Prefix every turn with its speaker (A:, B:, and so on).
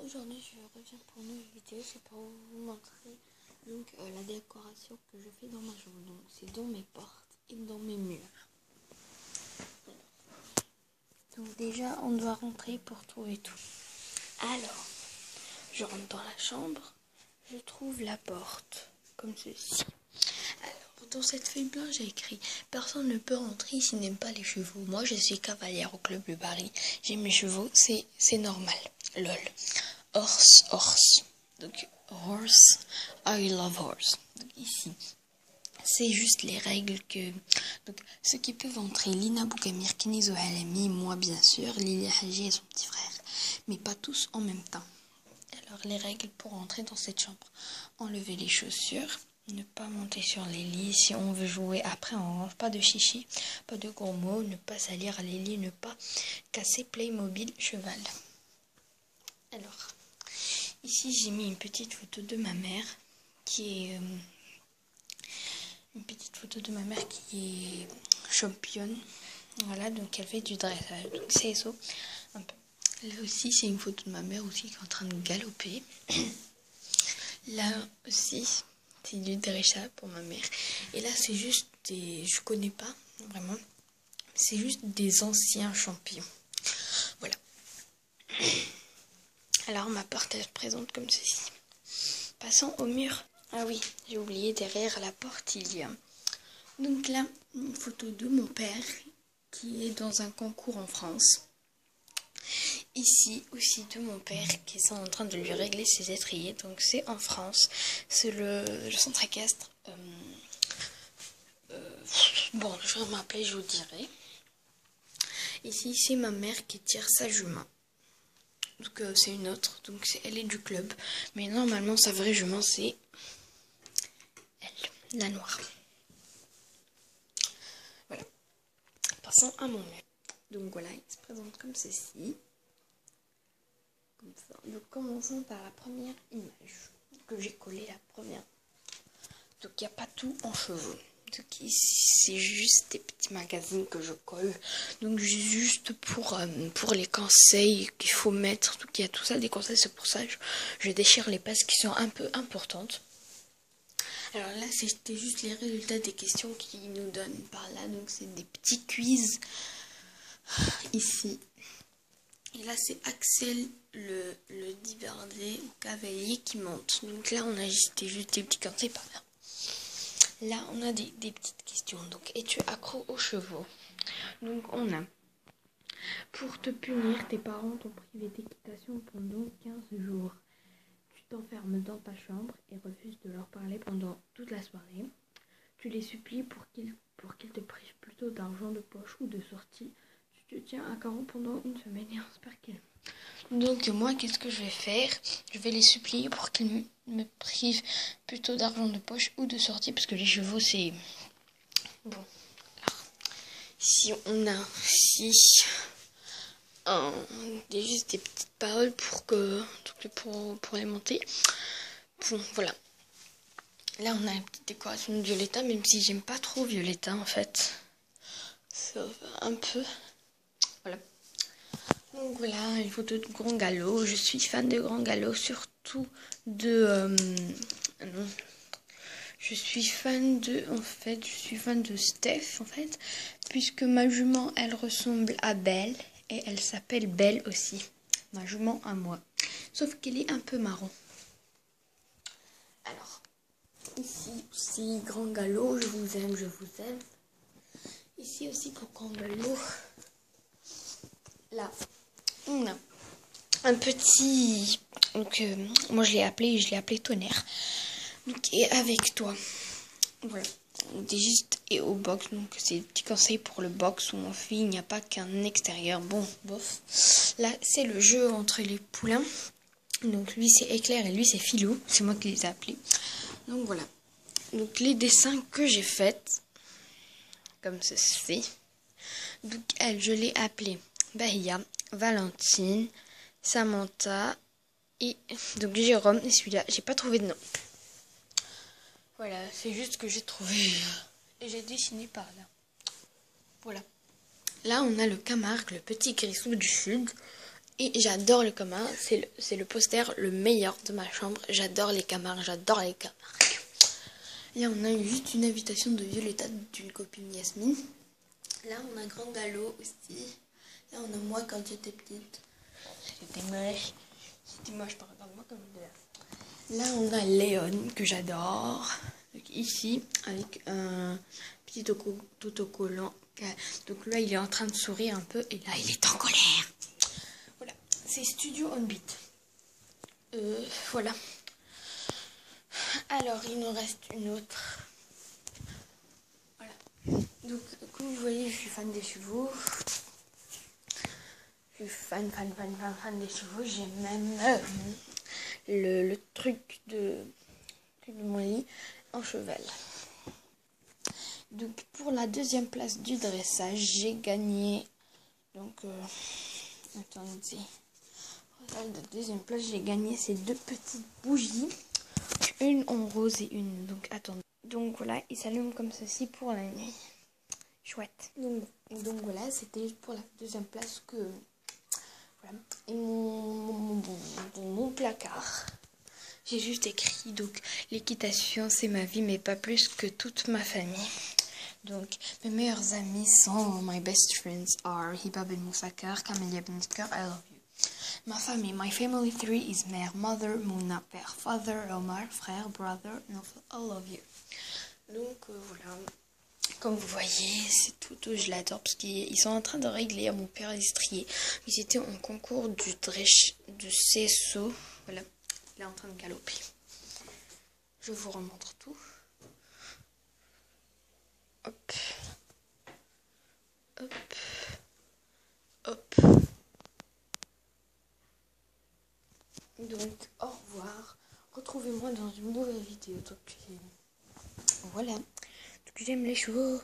A: Aujourd'hui je reviens pour une nouvelle vidéo, c'est pour vous montrer donc la décoration que je fais dans ma chambre. Donc c'est dans mes portes et dans mes murs. Donc déjà on doit rentrer pour trouver tout. Alors je rentre dans la chambre, je trouve la porte comme ceci. Alors dans cette feuille blanche j'ai écrit: personne ne peut rentrer s'il n'aime pas les chevaux. Moi je suis cavalière au club de Paris, j'aime mes chevaux, c'est normal. Lol. Horse. Donc, horse, I love horse. Donc, ici, c'est juste les règles que... Donc, ceux qui peuvent entrer, Lina Boukamir, Kenizo Halami, moi bien sûr, Lilia Haji et son petit frère. Mais pas tous en même temps. Alors, les règles pour entrer dans cette chambre: enlever les chaussures, ne pas monter sur les lits. Si on veut jouer après, on range, pas de chichi, pas de gros mots, ne pas salir les lits, ne pas casser Playmobil cheval. Alors, ici j'ai mis une petite photo de ma mère qui est championne. Voilà, donc elle fait du dressage. Donc c'est ça un peu. Là aussi c'est une photo de ma mère aussi qui est en train de galoper. Là aussi c'est du dressage pour ma mère. Et là c'est juste des... je connais pas vraiment. C'est juste des anciens champions. Voilà. Alors ma porte elle se présente comme ceci. Passons au mur. Ah oui, j'ai oublié, derrière la porte il y a donc là une photo de mon père qui est dans un concours en France. Ici aussi de mon père qui est en train de lui régler ses étriers. Donc c'est en France, c'est le centre équestre. Bon, je vais m'appeler, je vous dirai. Ici c'est ma mère qui tire sa jument. Donc c'est une autre, donc elle est du club. Mais normalement sa vraie jument c'est elle, la noire. Voilà. Passons à mon mur. Donc voilà, il se présente comme ceci. Comme ça. Donc commençons par la première image que j'ai collée, la première. Donc il n'y a pas tout en cheveux. Donc ici c'est juste des petits magazines que je colle. Donc juste pour les conseils qu'il faut mettre. Donc il y a tout ça, des conseils, c'est pour ça que je déchire les pages qui sont un peu importantes. Alors là c'était juste les résultats des questions qu'ils nous donnent par là. Donc c'est des petits quiz ici. Et là c'est Axel le Diverdé ou cavalier qui monte. Donc là on a juste des petits conseils par là. Là, on a des petites questions. Donc, es-tu accro aux chevaux? Donc, on a: pour te punir, tes parents t'ont privé d'équitation pendant 15 jours. Tu t'enfermes dans ta chambre et refuses de leur parler pendant toute la soirée. Tu les supplies pour qu'ils te privent plutôt d'argent de poche ou de sortie. Tu te tiens à carreau pendant une semaine et on espère qu'ils... Donc moi, qu'est-ce que je vais faire? Je vais les supplier pour qu'ils me privent plutôt d'argent de poche ou de sortie, parce que les chevaux, c'est... Bon. Alors, si on a juste des petites paroles pour les monter. Bon, voilà. Là, on a une petite décoration de Violetta, même si j'aime pas trop Violetta, en fait. Ça va un peu... Voilà. Donc voilà, une photo de Grand Galop. Je suis fan de Grand Galop, surtout de... non. Je suis fan de Steph, en fait. Puisque ma jument, elle ressemble à Belle. Et elle s'appelle Belle aussi. Ma jument à moi. Sauf qu'elle est un peu marron. Alors, ici aussi, Grand Galop. Je vous aime, je vous aime. Ici aussi pour Grand Galop. Là, on a un petit... Donc, moi je l'ai appelé Tonnerre. Donc, et avec toi. Voilà. Juste et au box. Donc, c'est des petits conseils pour le box où on fait, il n'y a pas qu'un extérieur. Bon, bof. Là, c'est le jeu entre les poulains. Donc, lui, c'est Éclair et lui, c'est Philou. C'est moi qui les ai appelés. Donc, voilà. Donc, les dessins que j'ai faits, comme ceci. Donc, elle, je l'ai appelée Bahia, Valentine, Samantha et donc Jérôme. Et celui-là, j'ai pas trouvé de nom. Voilà, c'est juste que j'ai trouvé et j'ai dessiné par là. Voilà. Là, on a le Camargue, le petit grisou du sud. Et j'adore le commun, c'est le poster le meilleur de ma chambre. J'adore les camarades, j'adore les camarades. Et on a juste une invitation de Violetta d'une copine Yasmine. Là on a Grand Galop aussi. Là on a moi quand j'étais petite. C'était moche. C'était moche, par exemple, moi comme de là. Là on a Léon que j'adore. Donc ici avec un petit autocollant. Donc là il est en train de sourire un peu et là il est en colère. Voilà, c'est Studio on Beat. Voilà. Alors il nous reste une autre. Voilà. Donc comme vous voyez je suis fan des chevaux. Je suis fan des chevaux. J'ai même le truc de mon lit en cheval. Donc pour la deuxième place du dressage, j'ai gagné. Donc attendez. Pour la deuxième place, j'ai gagné ces deux petites bougies. Une en rose et une. Donc attendez. Donc voilà, ils s'allument comme ceci pour la nuit. Chouette. Donc voilà, c'était pour la deuxième place que. Voilà. Et mon placard. J'ai juste écrit, donc, l'équitation, c'est ma vie, mais pas plus que toute ma famille. Donc, mes meilleurs amis sont, my best friends are Hiba Ben Moufakar, Camélia Ben Skar, I love you. Ma famille, my family tree is mère, mother, Mouna, père, father, Omar, frère, brother, Nofel, I love you. Donc, voilà. Comme vous voyez, c'est tout, je l'adore parce qu'ils sont en train de régler à mon père l'estrier. Ils étaient en concours du CSO. Voilà, il est en train de galoper. Je vous remontre tout. Hop. Hop. Hop. Donc, au revoir. Retrouvez-moi dans une nouvelle vidéo. Donc, voilà. Donc, j'aime les chevaux.